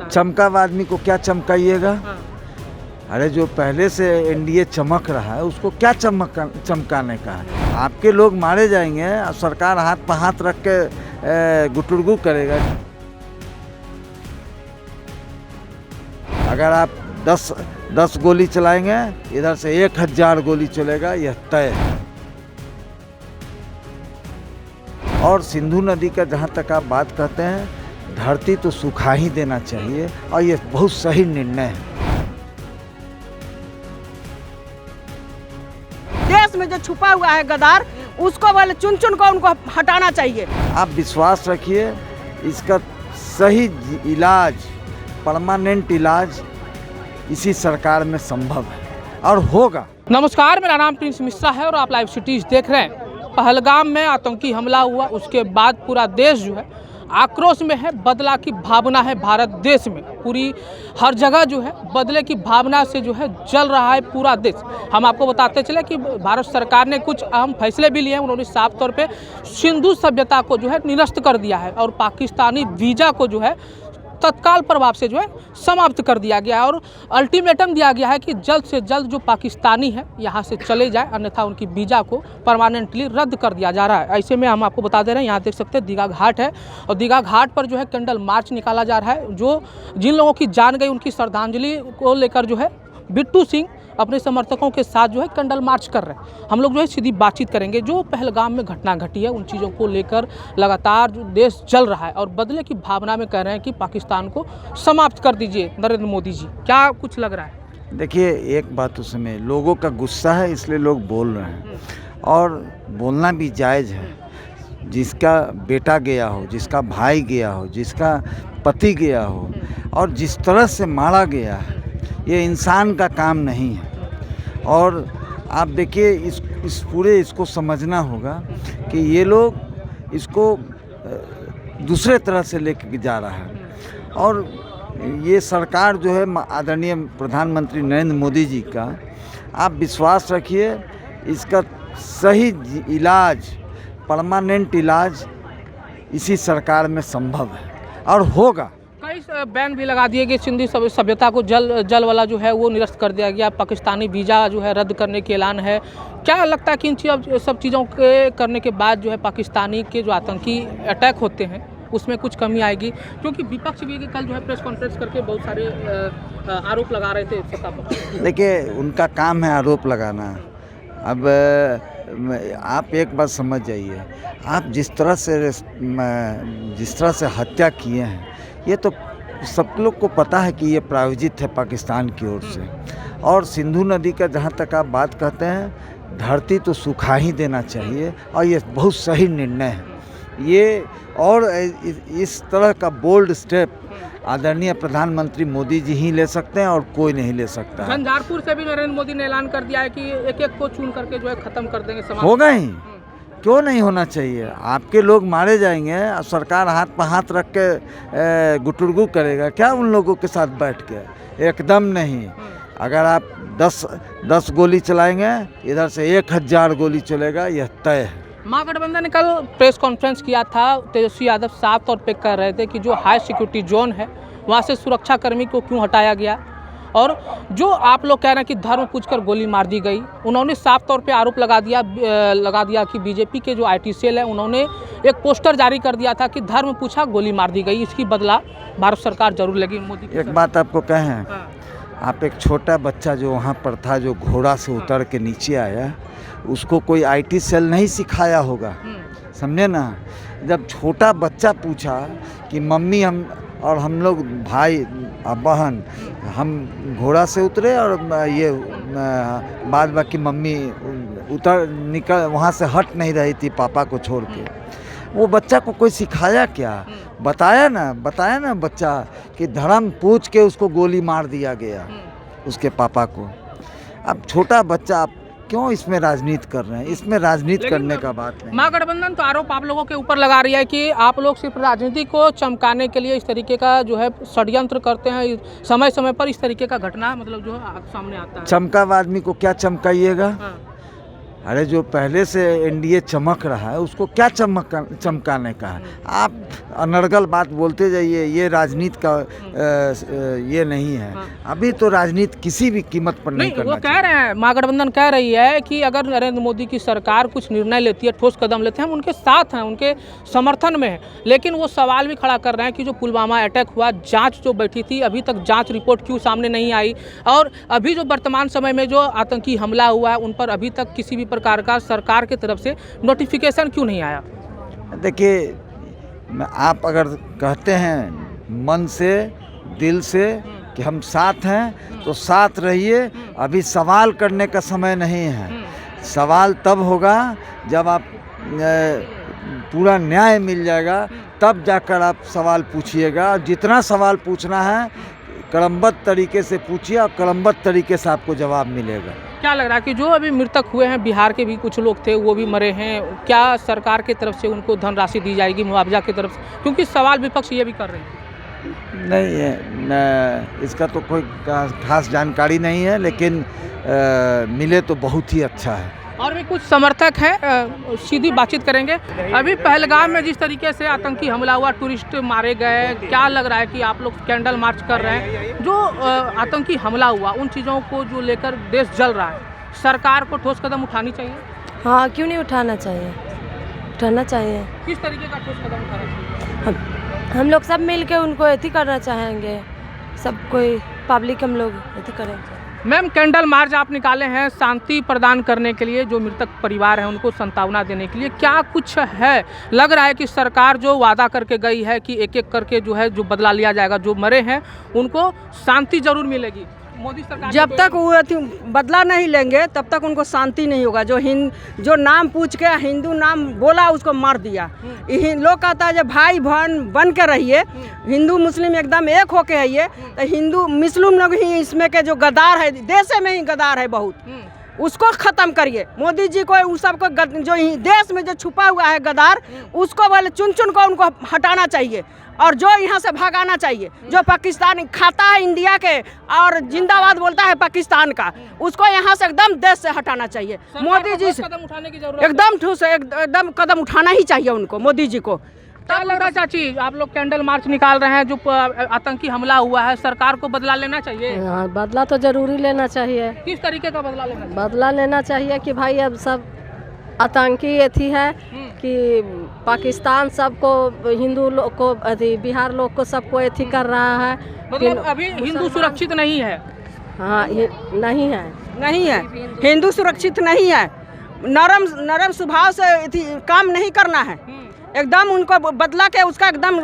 चमका आदमी को क्या चमकाइएगा? हाँ। अरे जो पहले से एनडीए चमक रहा है उसको क्या चमकाने का है? आपके लोग मारे जाएंगे और सरकार हाथ पर हाथ रख के गुटुरगु करेगा। अगर आप 10 गोली चलाएंगे, इधर से 1000 गोली चलेगा, यह तय है। और सिंधु नदी का जहाँ तक आप बात कहते हैं, धरती तो सुखा ही देना चाहिए और ये बहुत सही निर्णय है। देश में जो छुपा हुआ है गद्दार, उसको वाले चुन चुन को उनको हटाना चाहिए। आप विश्वास रखिए, इसका सही इलाज, परमानेंट इलाज इसी सरकार में संभव है और होगा। नमस्कार, मेरा नाम प्रिंस मिश्रा है और आप लाइव सिटीज देख रहे हैं। पहलगाम में आतंकी हमला हुआ, उसके बाद पूरा देश जो है आक्रोश में है। बदला की भावना है भारत देश में, पूरी हर जगह जो है बदले की भावना से जो है जल रहा है पूरा देश। हम आपको बताते चले कि भारत सरकार ने कुछ अहम फैसले भी लिए हैं। उन्होंने साफ तौर पे सिंधु सभ्यता को जो है निरस्त कर दिया है और पाकिस्तानी वीज़ा को जो है तत्काल प्रभाव से जो है समाप्त कर दिया गया है और अल्टीमेटम दिया गया है कि जल्द से जल्द जो पाकिस्तानी है यहाँ से चले जाए, अन्यथा उनकी वीज़ा को परमानेंटली रद्द कर दिया जा रहा है। ऐसे में हम आपको बता दे रहे हैं, यहाँ देख सकते हैं दीघा घाट है और दीघा घाट पर जो है कैंडल मार्च निकाला जा रहा है। जो जिन लोगों की जान गई उनकी श्रद्धांजलि को लेकर जो है बिट्टू सिंह अपने समर्थकों के साथ जो है कैंडल मार्च कर रहे हैं। हम लोग जो है सीधी बातचीत करेंगे। जो पहलगाम में घटना घटी है उन चीज़ों को लेकर लगातार जो देश जल रहा है और बदले की भावना में कह रहे हैं कि पाकिस्तान को समाप्त कर दीजिए नरेंद्र मोदी जी। क्या कुछ लग रहा है? देखिए, एक बात उसमें लोगों का गुस्सा है, इसलिए लोग बोल रहे हैं और बोलना भी जायज़ है। जिसका बेटा गया हो, जिसका भाई गया हो, जिसका पति गया हो और जिस तरह से मारा गया है, ये इंसान का काम नहीं है। और आप देखिए, इसको समझना होगा कि ये लोग इसको दूसरे तरह से लेके जा रहा है। और ये सरकार जो है आदरणीय प्रधानमंत्री नरेंद्र मोदी जी का, आप विश्वास रखिए, इसका सही इलाज, परमानेंट इलाज इसी सरकार में संभव है और होगा। कई बैन भी लगा दिए गए। सिंधु सभ्यता को जल वाला जो है वो निरस्त कर दिया गया। पाकिस्तानी वीज़ा जो है रद्द करने के ऐलान है। क्या लगता है कि इन सब चीज़ों के करने के बाद जो है पाकिस्तानी के जो आतंकी अटैक होते हैं उसमें कुछ कमी आएगी? क्योंकि विपक्ष भी कल जो है प्रेस कॉन्फ्रेंस करके बहुत सारे आरोप लगा रहे थे सत्ता पर। देखिए, उनका काम है आरोप लगाना। अब आप एक बात समझ जाइए, आप जिस तरह से हत्या किए हैं, ये तो सब लोग को पता है कि ये प्रायोजित है पाकिस्तान की ओर से। और सिंधु नदी का जहाँ तक आप बात कहते हैं, धरती तो सुखा ही देना चाहिए और ये बहुत सही निर्णय है। ये और इस तरह का बोल्ड स्टेप आदरणीय प्रधानमंत्री मोदी जी ही ले सकते हैं और कोई नहीं ले सकता है। झंझारपुर से भी नरेंद्र मोदी ने ऐलान कर दिया है कि एक को चुन करके जो है खत्म कर देंगे, समाप्त होगा ही। क्यों नहीं होना चाहिए? आपके लोग मारे जाएंगे और सरकार हाथ पर हाथ रख के गुटुरगु करेगा क्या उन लोगों के साथ बैठ के? एकदम नहीं। अगर आप 10 गोली चलाएंगे, इधर से 1000 गोली चलेगा, यह तय है। महागठबंधन ने कल प्रेस कॉन्फ्रेंस किया था। तेजस्वी यादव साफ तौर पे कह रहे थे कि जो हाई सिक्योरिटी जोन है वहाँ से सुरक्षाकर्मी को क्यों हटाया गया, और जो आप लोग कह रहे हैं कि धर्म पूछकर गोली मार दी गई, उन्होंने साफ तौर पे आरोप लगा दिया कि बीजेपी के जो आईटी सेल है उन्होंने एक पोस्टर जारी कर दिया था कि धर्म पूछा गोली मार दी गई। इसकी बदला भारत सरकार जरूर लेगी मोदी की। एक बात आपको कहें, आप एक छोटा बच्चा जो वहाँ पर था, जो घोड़ा से उतर के नीचे आया, उसको कोई आईटी सेल नहीं सिखाया होगा, समझे ना? जब छोटा बच्चा पूछा कि मम्मी हम लोग भाई बहन हम घोड़ा से उतरे और ये बाद बाकी मम्मी निकल वहाँ से हट नहीं रही थी पापा को छोड़ के, वो बच्चा को कोई सिखाया क्या? बताया ना बच्चा कि धर्म पूछ के उसको गोली मार दिया गया, उसके पापा को। अब छोटा बच्चा, आप क्यों इसमें राजनीति कर रहे हैं? इसमें राजनीति करने का बात नहीं। महागठबंधन तो आरोप आप लोगों के ऊपर लगा रही है कि आप लोग सिर्फ राजनीति को चमकाने के लिए इस तरीके का जो है षड्यंत्र करते हैं। समय समय पर इस तरीके का घटना मतलब जो है सामने आता है। चमका आदमी को क्या चमकाइएगा? अरे जो पहले से एनडीए चमक रहा है उसको क्या चमकाने का है? अनर्गल बात बोलते जाइए, ये राजनीति का ये नहीं है। अभी तो राजनीति किसी भी कीमत पर नहीं करना वो कह रहे हैं, महागठबंधन कह रही है कि अगर नरेंद्र मोदी की सरकार कुछ निर्णय लेती है, ठोस कदम लेते हैं, हम उनके साथ हैं, उनके समर्थन में हैं। लेकिन वो सवाल भी खड़ा कर रहे हैं कि जो पुलवामा अटैक हुआ, जांच जो बैठी थी, अभी तक जांच रिपोर्ट क्यों सामने नहीं आई, और अभी जो वर्तमान समय में जो आतंकी हमला हुआ है उन पर अभी तक किसी भी प्रकार का सरकार की तरफ से नोटिफिकेशन क्यों नहीं आया। देखिए, आप अगर कहते हैं मन से, दिल से कि हम साथ हैं, तो साथ रहिए। अभी सवाल करने का समय नहीं है। सवाल तब होगा जब आप पूरा न्याय मिल जाएगा, तब जाकर आप सवाल पूछिएगा। और जितना सवाल पूछना है क्रमबद्ध तरीके से पूछिए और क्रमबद्ध तरीके से आपको जवाब मिलेगा। क्या लग रहा है कि जो अभी मृतक हुए हैं, बिहार के भी कुछ लोग थे, वो भी मरे हैं, क्या सरकार की तरफ से उनको धनराशि दी जाएगी मुआवजा की तरफ से? क्योंकि सवाल विपक्ष ये भी कर रहे हैं। नहीं है, इसका तो कोई खास जानकारी नहीं है, लेकिन मिले तो बहुत ही अच्छा है। और भी कुछ समर्थक हैं, सीधी बातचीत करेंगे। अभी पहलगाम में जिस तरीके से आतंकी हमला हुआ, टूरिस्ट मारे गए, क्या लग रहा है कि आप लोग कैंडल मार्च कर रहे हैं, जो आतंकी हमला हुआ उन चीज़ों को जो लेकर देश जल रहा है, सरकार को ठोस कदम उठानी चाहिए? हाँ, क्यों नहीं उठाना चाहिए, उठाना चाहिए। किस तरीके का ठोस कदम उठाना चाहिए? हम लोग सब मिल के उनको एथी करना चाहेंगे, सब कोई पब्लिक हम लोग एथी करेंगे। मैम, कैंडल मार्च आप निकाले हैं शांति प्रदान करने के लिए, जो मृतक परिवार है उनको सांत्वना देने के लिए, क्या कुछ है? लग रहा है कि सरकार जो वादा करके गई है कि एक एक करके जो है जो बदला लिया जाएगा, जो मरे हैं उनको शांति जरूर मिलेगी। मोदी सरकार जब तक वो बदला नहीं लेंगे तब तक उनको शांति नहीं होगा। जो नाम पूछ के हिंदू नाम बोला उसको मार दिया। लोग कहता है जब भाई बहन बन के रहिए, हिंदू मुस्लिम एकदम एक होके रहिए, तो हिंदू मुस्लिम लोग ही इसमें के जो गद्दार है, देश में ही गद्दार है बहुत, उसको ख़त्म करिए। मोदी जी को उस सबको जो देश में जो छुपा हुआ है गद्दार, उसको बोले चुन चुन को उनको हटाना चाहिए और जो यहाँ से भगाना चाहिए। जो पाकिस्तान खाता है इंडिया के और जिंदाबाद बोलता है पाकिस्तान का, उसको यहाँ से एकदम देश से हटाना चाहिए। मोदी जी से कदम उठाने की जरूरत एकदम ठोस एकदम कदम उठाना ही चाहिए उनको, मोदी जी को। क्या लग रहा है चाची, आप लोग कैंडल मार्च निकाल रहे हैं, जो आतंकी हमला हुआ है, सरकार को बदला लेना चाहिए? हाँ, बदला तो जरूरी लेना चाहिए। किस तरीके का बदला लेना चाहिए? बदला लेना चाहिए कि भाई अब सब आतंकी एथी है कि पाकिस्तान सबको, हिंदू लोग को, बिहार लोग को सबको एथी कर रहा है। मतलब अभी हिंदू सुरक्षित नहीं है? हाँ, ये नहीं है, नहीं है, हिंदू सुरक्षित नहीं है। नरम स्वभाव से काम नहीं करना है, एकदम उनको बदला के उसका एकदम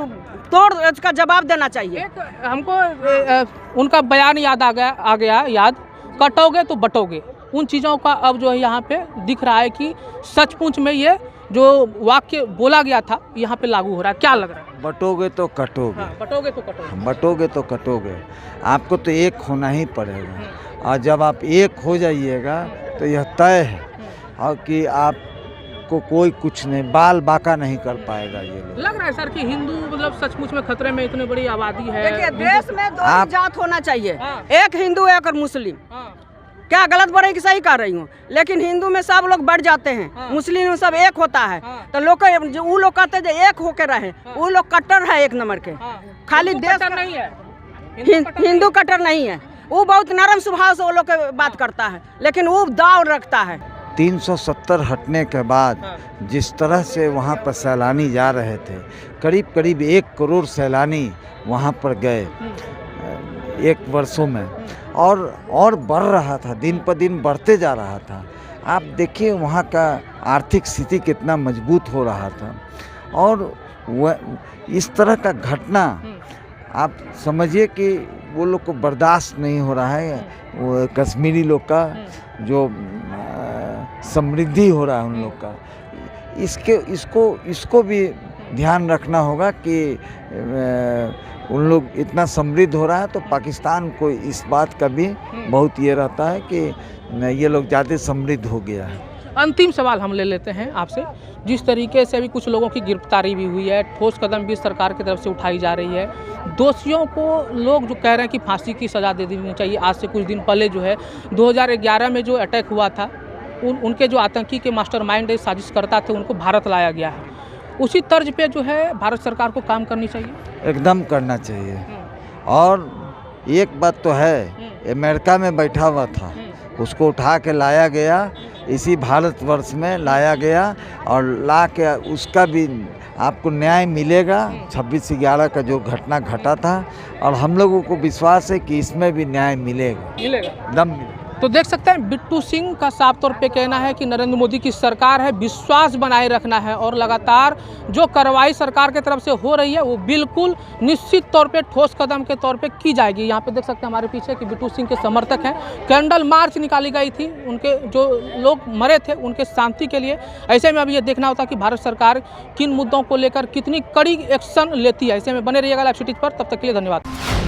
तोड़ उसका जवाब देना चाहिए। एक हमको उनका बयान याद आ गया याद, कटोगे तो बटोगे। उन चीज़ों का अब जो है यहाँ पे दिख रहा है कि सचमुच में ये जो वाक्य बोला गया था यहाँ पे लागू हो रहा है। क्या लग रहा है? बटोगे तो कटोगे। हाँ, बटोगे तो कटोगे। बटोगे तो कटोगे। आपको तो एक होना ही पड़ेगा, और जब आप एक हो जाइएगा तो यह तय है और कि आपको कोई कुछ नहीं, बाल बाका नहीं कर पाएगा। ये लोग लग रहा है सर कि हिंदू मतलब सचमुच में खतरे में, इतनी बड़ी आबादी है। देखिए, देश में दो जात होना चाहिए, एक हिंदू एक और मुस्लिम। हाँ। क्या गलत बोल रही कि सही कर रही हूँ? लेकिन हिंदू में सब लोग बढ़ जाते हैं, मुस्लिम में सब एक होता है। तो लोग वो लोग कहते हैं एक होके रहे, वो लोग कट्टर है एक नंबर के। खाली देश नहीं है, हिंदू कट्टर नहीं है, वो बहुत नरम स्वभाव से वो लोग बात करता है, लेकिन वो दाव रखता है। 370 हटने के बाद जिस तरह से वहाँ पर सैलानी जा रहे थे, करीब करीब 1 करोड़ सैलानी वहाँ पर गए 1 वर्षों में, और बढ़ रहा था, दिन पर दिन बढ़ते जा रहा था। आप देखिए वहाँ का आर्थिक स्थिति कितना मजबूत हो रहा था, और वह इस तरह का घटना आप समझिए कि वो लोग को बर्दाश्त नहीं हो रहा है। वो कश्मीरी लोग का जो समृद्धि हो रहा है उन लोग का, इसको भी ध्यान रखना होगा कि उन लोग इतना समृद्ध हो रहा है, तो पाकिस्तान को इस बात का भी बहुत ये रहता है कि ये लोग ज़्यादा समृद्ध हो गया है। अंतिम सवाल हम ले लेते हैं आपसे। जिस तरीके से अभी कुछ लोगों की गिरफ्तारी भी हुई है, ठोस कदम भी सरकार की तरफ से उठाई जा रही है, दोषियों को लोग जो कह रहे हैं कि फांसी की सज़ा दे देनी चाहिए। आज से कुछ दिन पहले जो है 2011 में जो अटैक हुआ था, उनके जो आतंकी के मास्टरमाइंड साजिशकर्ता थे उनको भारत लाया गया है। उसी तर्ज पे जो है भारत सरकार को काम करनी चाहिए। एकदम करना चाहिए। और एक बात तो है, अमेरिका में बैठा हुआ था, उसको उठा के लाया गया, इसी भारतवर्ष में लाया गया और ला के उसका भी आपको न्याय मिलेगा। 26/11 का जो घटना घटा था, और हम लोगों को विश्वास है कि इसमें भी न्याय मिलेगा, एकदम मिलेगा। तो देख सकते हैं बिट्टू सिंह का साफ तौर पे कहना है कि नरेंद्र मोदी की सरकार है, विश्वास बनाए रखना है और लगातार जो कार्रवाई सरकार की तरफ से हो रही है वो बिल्कुल निश्चित तौर पे ठोस कदम के तौर पे की जाएगी। यहाँ पे देख सकते हैं हमारे पीछे कि बिट्टू सिंह के समर्थक हैं, कैंडल मार्च निकाली गई थी, उनके जो लोग मरे थे उनके शांति के लिए। ऐसे में अब ये देखना होता है कि भारत सरकार किन मुद्दों को लेकर कितनी कड़ी एक्शन लेती है। ऐसे में बने रहिएगा लाइव सिटीज पर, तब तक के लिए धन्यवाद।